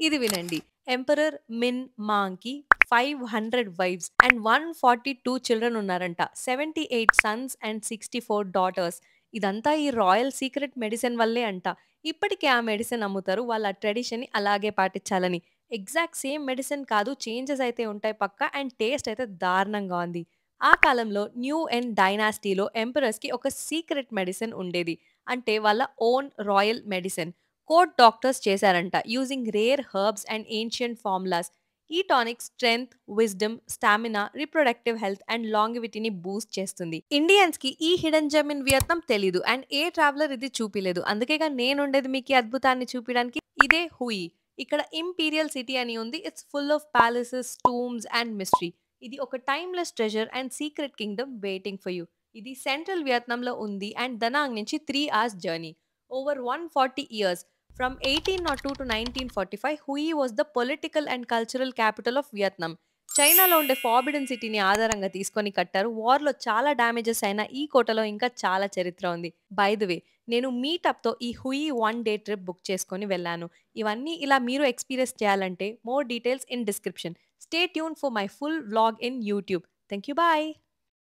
ఇది వినండి. Emperor Minh మాంగ్‌కి 500 వైవ్స్ అండ్ 142 చిల్డ్రన్ ఉన్నారంట. 78 సన్స్ అండ్ 64 డాటర్స్. ఇదంతా ఈ రాయల్ సీక్రెట్ మెడిసిన్ వల్లే అంట. ఇప్పటికి ఆ మెడిసిన్ అమ్ముతారు. వాళ్ళ ట్రెడిషన్‌ని అలాగే పాటించాలని. ఎగ్జాక్ట్ సేమ్ మెడిసిన్ కాదు. చేంజెస్ అయితే ఉంటాయి పక్కా. అండ్ టేస్ట్ అయితే దారుణంగా ఉంది. ఆ కాలంలో న్యూ అండ్ డైనాస్టీలో ఎంపరర్స్‌కి ఒక సీక్రెట్ మెడిసిన్ ఉండేది. అంటే వాళ్ళ own royal medicine. Court doctors చేశారంట using rare herbs and ancient formulas. ఈ tonic strength, wisdom, stamina, reproductive health and లాంగివిటీని బూస్ట్ చేస్తుంది. ఇండియన్స్ కి ఈ హిడెన్ జెమ్ ఇన్ వియత్నాం తెలీదు అండ్ ఏ ట్రావెలర్ ఇది చూపిలేదు. అందుకేగా నేనుండేది మీకు ఈ అద్భుతాన్ని చూపించడానికి. ఇదే హుయి. ఇక్కడ ఇంపీరియల్ సిటీ అని ఉంది. It's full of palaces, tombs and mystery. ఇది ఒక timeless treasure and secret Kingdom waiting for you. ఇది సెంట్రల్ వియత్నాంలో ఉంది అండ్ దనాంగ్ నుంచి 3 hours journey. Over 140 years. From 1802 to 1945, Hui was the political and cultural capital of Vietnam. చైనాలో ఉండే forbidden సిటీని ఆధారంగా తీసుకొని కట్టారు. వార్‌లో చాలా డ్యామేజెస్ అయినా ఈ కోటలో ఇంకా చాలా చరిత్ర ఉంది. బై ద వే నేను మీటప్‌తో ఈ హుయి 1 డే ట్రిప్ బుక్ చేసుకొని వెళ్ళాను. ఇవన్నీ ఇలా మీరు ఎక్స్‌పీరియన్స్ చేయాలంటే more details in description. Stay tune for my full vlog in YouTube. Thank you. By.